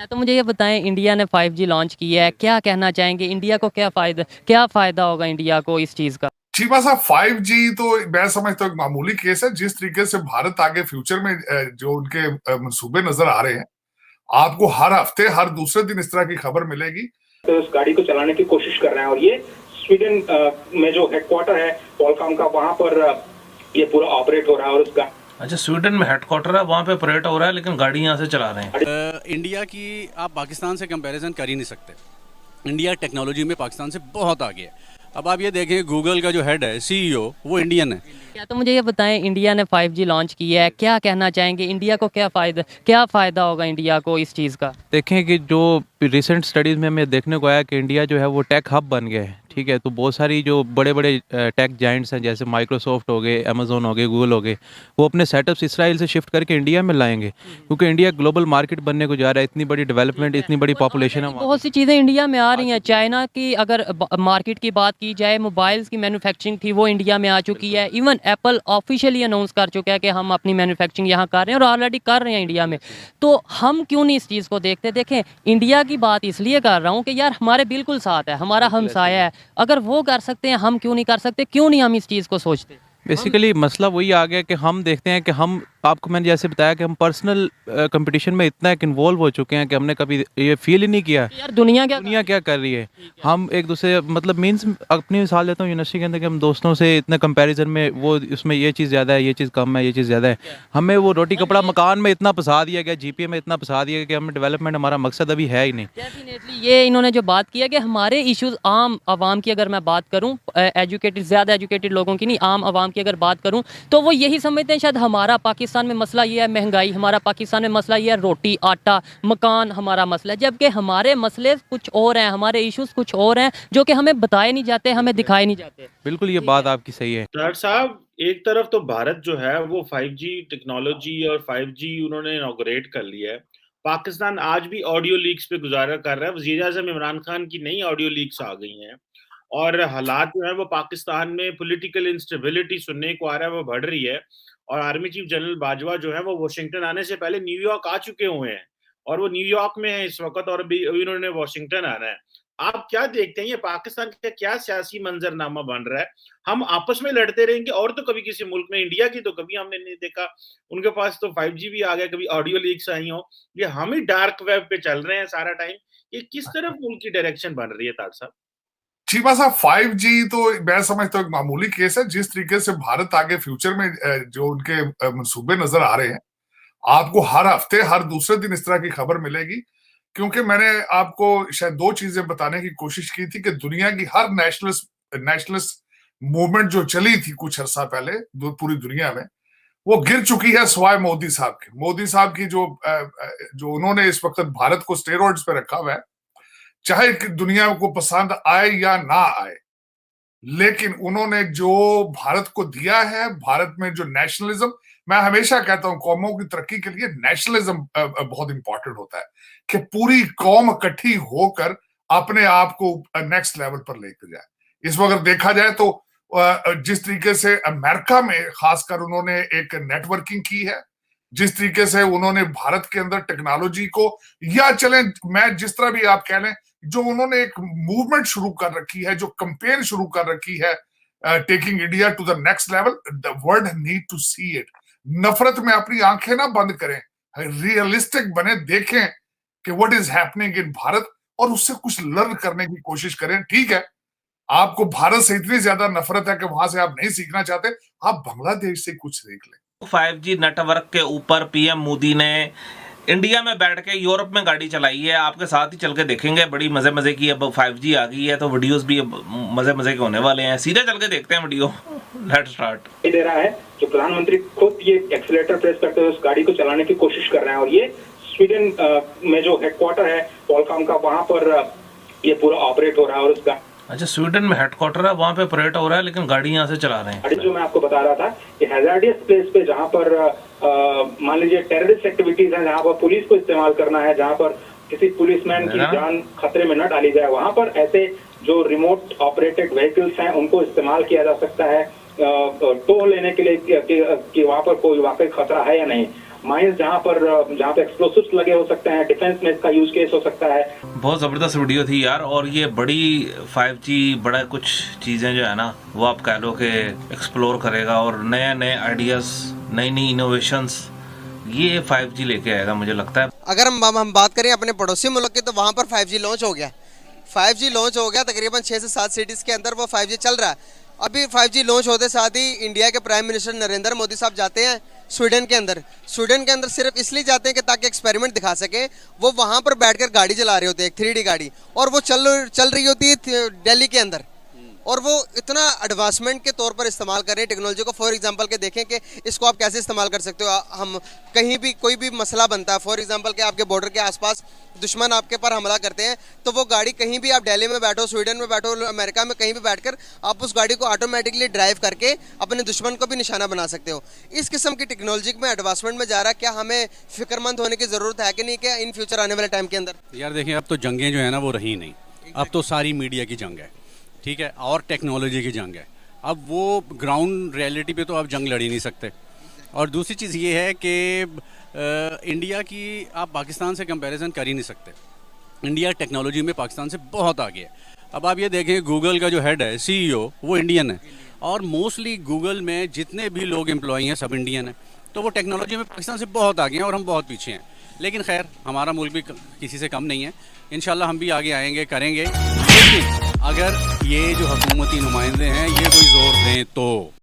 तो मुझे ये बताएं, इंडिया ने 5G लॉन्च किया है, क्या कहना चाहेंगे? इंडिया को क्या फ़ायदा होगा इंडिया को इस चीज़ का? चीपा साहब, 5G तो मैं समझता हूँ एक मामूली केस है। जिस तरीके से भारत आगे फ्यूचर में जो उनके मंसूबे नजर आ रहे हैं, आपको हर हफ्ते हर दूसरे दिन इस तरह की खबर मिलेगी। तो उस गाड़ी को चलाने की कोशिश कर रहे हैं और ये स्वीडन में जो हेडक्वार्टर है क्वालकॉम का, वहां पर ये पूरा ऑपरेट हो रहा है। और उस अच्छा, स्वीडन में हेडक्वार्टर है, वहाँ पे ऑपरेट हो रहा है, लेकिन गाड़ी यहाँ से चला रहे हैं। इंडिया की आप पाकिस्तान से कंपैरिजन कर ही नहीं सकते। इंडिया टेक्नोलॉजी में पाकिस्तान से बहुत आगे है। अब आप ये देखें, गूगल का जो हेड है, सीईओ, वो इंडियन है। तो मुझे ये बताएं, इंडिया ने 5G लॉन्च किया है, क्या कहना चाहेंगे? इंडिया को क्या फ़ायदा होगा इंडिया को इस चीज़ का? देखें कि जो रिसेंट स्टडीज़ में हमें देखने को आया कि इंडिया जो है वो टेक हब बन गया है। ठीक है, तो बहुत सारी जो बड़े बड़े टेक जाइंट्स हैं, जैसे माइक्रोसॉफ्ट हो गए, अमेज़ोन हो गए, गूगल हो गए, वो अपने सेटअप्स इसराइल से शिफ्ट करके इंडिया में लाएंगे, क्योंकि इंडिया ग्लोबल मार्केट बनने को जा रहा है। इतनी बड़ी डेवलपमेंट, इतनी बड़ी पॉपुलेशन है वहाँ बहुत सी चीज़ें इंडिया में आ रही हैं। चाइना की अगर मार्केट की बात की जाए, मोबाइल्स की मैन्युफैक्चरिंग थी वो इंडिया में आ चुकी है। इवन एप्पल ऑफिशियली अनाउंस कर चुका है कि हम अपनी मैन्युफैक्चरिंग यहाँ कर रहे हैं, और ऑलरेडी कर रहे हैं इंडिया में। तो हम क्यों नहीं इस चीज़ को देखते? देखें, इंडिया की बात इसलिए कर रहा हूँ कि यार हमारे बिल्कुल साथ है, हमारा हमसाया है। अगर वो कर सकते हैं, हम क्यों नहीं कर सकते? क्यों नहीं हम इस चीज़ को सोचते? बेसिकली मसला वही आ गया कि हम देखते हैं कि हम, आपको मैंने जैसे बताया कि हम पर्सनल कंपटीशन में इतना एक इन्वॉल्व हो चुके हैं कि हमने कभी ये फील ही नहीं किया यार दुनिया क्या कर रही है। हम एक दूसरे, मतलब मीन्स अपनी मिसाल लेता हूँ यूनिवर्सिटी के अंदर, कि हम दोस्तों से इतने कंपैरिजन में, वो उसमें ये चीज़ ज़्यादा है, ये चीज़ कम है, ये चीज़ ज़्यादा है। हमें वो रोटी कपड़ा मकान में इतना फंसा दिया गया, जीपीए में इतना फंसा दिया गया कि हमें डेवलपमेंट, हमारा मकसद अभी है ही नहीं। डेफिनेटली ये इन्होंने जो बात की है कि हमारे इश्यूज, आम आवाम की अगर मैं बात करूं, एजुकेटेड, ज़्यादा एजुकेटेड लोगों की नहीं, आम आवाम की अगर बात करूं, तो वो यही समझते हैं शायद हमारा पाकिस्तान में मसला ये है महंगाई, हमारा पाकिस्तान में मसला ये है रोटी आटा मकान हमारा मसला है। जबकि हमारे मसले कुछ और हैं, हमारे इश्यूज कुछ और हैं, जो कि हमें बताए नहीं जाते, हमें दिखाए नहीं जाते। बिल्कुल, ये बात आपकी सही है। डॉक्टर साहब, एक तरफ तो भारत जो है वो 5G टेक्नोलॉजी और 5G उन्होंने इनॉग्रेट कर लिया है। पाकिस्तान आज भी ऑडियो लीक्स पे गुजारा कर रहा है। वजीर आजम इमरान खान की नई ऑडियो लीक्स आ गई हैं और हालात जो है वो पाकिस्तान में पॉलिटिकल इंस्टेबिलिटी सुनने को आ रहा है, वो बढ़ रही है। और आर्मी चीफ जनरल बाजवा जो है वो वॉशिंगटन आने से पहले न्यूयॉर्क आ चुके हुए हैं और वो न्यूयॉर्क में है इस वक्त, और अभी अभी उन्होंने वॉशिंगटन आना है। आप क्या देखते हैं, ये पाकिस्तान का क्या सियासी मंजरनामा बन रहा है? हम आपस में लड़ते रहेंगे और तो कभी किसी मुल्क में, इंडिया की तो कभी हमने नहीं देखा। उनके पास तो 5G भी आ गया, कभी ऑडियो लीक्स आई हो। ये हम ही डार्क वेब पे चल रहे हैं सारा टाइम। ये किस तरफ मुल्क की डायरेक्शन बन रही है तार साहब? चीपा साहब, 5G तो मैं समझता हूँ एक मामूली केस है। जिस तरीके से भारत आगे फ्यूचर में जो उनके मंसूबे नजर आ रहे हैं, आपको हर हफ्ते हर दूसरे दिन इस तरह की खबर मिलेगी। क्योंकि मैंने आपको शायद दो चीजें बताने की कोशिश की थी कि दुनिया की हर नेशनलिस्ट मूवमेंट जो चली थी कुछ अरसा पहले पूरी दुनिया में, वो गिर चुकी है सिवाय मोदी साहब के। मोदी साहब की जो उन्होंने इस वक्त भारत को स्टेरॉइड्स पे रखा हुआ है, चाहे कि दुनिया को पसंद आए या ना आए, लेकिन उन्होंने जो भारत को दिया है, भारत में जो नेशनलिज्म, मैं हमेशा कहता हूं कौमों की तरक्की के लिए नेशनलिज्म बहुत इंपॉर्टेंट होता है कि पूरी कौम इकट्ठी होकर अपने आप को नेक्स्ट लेवल पर लेकर जाए। इस वक्त देखा जाए तो जिस तरीके से अमेरिका में खासकर उन्होंने एक नेटवर्किंग की है, जिस तरीके से उन्होंने भारत के अंदर टेक्नोलॉजी को, या चलें मैं जिस तरह भी आप कह लें, जो उन्होंने एक मूवमेंट शुरू कर रखी है, जो कंपेन शुरू कर रखी है, taking India to the next level, the world need to see it. नफरत में अपनी आंखें ना बंद करें, रियलिस्टिक बने, देखें कि what is happening in Bharat और उससे कुछ लर्न करने की कोशिश करें। ठीक है, आपको भारत से इतनी ज्यादा नफरत है कि वहां से आप नहीं सीखना चाहते, आप बांग्लादेश से कुछ सीख लें। 5G नेटवर्क के ऊपर पीएम मोदी ने इंडिया में बैठ के यूरोप में गाड़ी चलाई है। आपके साथ ही चल के देखेंगे, बड़ी मजे मजे की अब 5G आ गई है, तो वीडियोस भी मजे मजे के होने वाले हैं। सीधे चल के देखते हैं वीडियो। Let's start. दे रहा है जो प्रधानमंत्री खुद ये एक्सीलेटर प्रेस करते हुए उस गाड़ी को चलाने की कोशिश कर रहे हैं और ये स्वीडन में जो हेडक्वार्टर है क्वालकॉम का, वहां पर ये पूरा ऑपरेट हो रहा है। और उस अच्छा, स्वीडन में हेडक्वार्टर है, वहाँ पे ऑपरेट हो रहा है, लेकिन गाड़ी यहाँ से चला रहे हैं। जो मैं आपको बता रहा था कि हैजार्डियस प्लेस पे, जहाँ पर मान लीजिए टेररिस्ट एक्टिविटीज हैं, जहाँ पर पुलिस को इस्तेमाल करना है, जहाँ पर किसी पुलिसमैन की जान खतरे में न डाली जाए, वहां पर ऐसे जो रिमोट ऑपरेटेड व्हीकल्स हैं उनको इस्तेमाल किया जा सकता है टो लेने के लिए कि वहां पर कोई वाकई खतरा है या नहीं। माइंस जहां पे एक्सप्लोसिव्स लगे हो सकते हैं, डिफेंस में इसका यूज केस हो सकता है। बहुत ज़बरदस्त वीडियो थी यार, और ये बड़ी 5G बड़ा कुछ चीज़ें जो है ना वो आप कह लो कि एक्सप्लोर करेगा, और नए नए आइडियाज़, नई नई इनोवेशंस ये 5G लेके आएगा मुझे लगता है। अगर हम बात करें अपने पड़ोसी मुल्क की, तो वहाँ पर 5G लॉन्च हो गया। 5G लॉन्च हो गया, तकरीबन 6 से 7 सिटीज़ के अंदर वो 5G चल रहा है। अभी 5G लॉन्च होते साथ ही इंडिया के प्राइम मिनिस्टर नरेंद्र मोदी साहब जाते हैं स्वीडन के अंदर सिर्फ इसलिए जाते हैं कि ताकि एक्सपेरिमेंट दिखा सकें। वो वहाँ पर बैठकर गाड़ी चला रहे होते हैं, एक 3D गाड़ी, और वो चल रही होती है दिल्ली के अंदर, और वो इतना एडवांसमेंट के तौर पर इस्तेमाल कर रहे हैं टेक्नोलॉजी को। फॉर एग्जांपल के देखें कि इसको आप कैसे इस्तेमाल कर सकते हो। हम कहीं भी कोई भी मसला बनता है, फॉर एग्जांपल के आपके बॉर्डर के आसपास दुश्मन आपके पर हमला करते हैं, तो वो गाड़ी कहीं भी, आप दिल्ली में बैठो, स्वीडन में बैठो, अमेरिका में कहीं भी बैठकर आप उस गाड़ी को ऑटोमेटिकली ड्राइव करके अपने दुश्मन को भी निशाना बना सकते हो। इस किस्म की टेक्नोलॉजी में एडवांसमेंट में जा रहा है। क्या हमें फिक्रमंद होने की ज़रूरत है कि नहीं, क्या इन फ्यूचर आने वाले टाइम के अंदर? यार देखिए, अब तो जंगें जो है ना वो रही नहीं, अब तो सारी मीडिया की जंग है, ठीक है, और टेक्नोलॉजी की जंग है। अब वो ग्राउंड रियलिटी पे तो आप जंग लड़ ही नहीं सकते। और दूसरी चीज़ ये है कि इंडिया की आप पाकिस्तान से कंपैरिजन कर ही नहीं सकते। इंडिया टेक्नोलॉजी में पाकिस्तान से बहुत आगे है। अब आप ये देखें, गूगल का जो हेड है, CEO, वो इंडियन है, और मोस्टली गूगल में जितने भी लोग एम्प्लॉई हैं सब इंडियन हैं। तो वो टेक्नोलॉजी में पाकिस्तान से बहुत आगे हैं और हम बहुत पीछे हैं। लेकिन खैर, हमारा मुल्क भी किसी से कम नहीं है। इंशाल्लाह हम भी आगे आएंगे, करेंगे, लेकिन अगर ये जो हुकूमती नुमाइंदे हैं ये कोई जोर दें तो।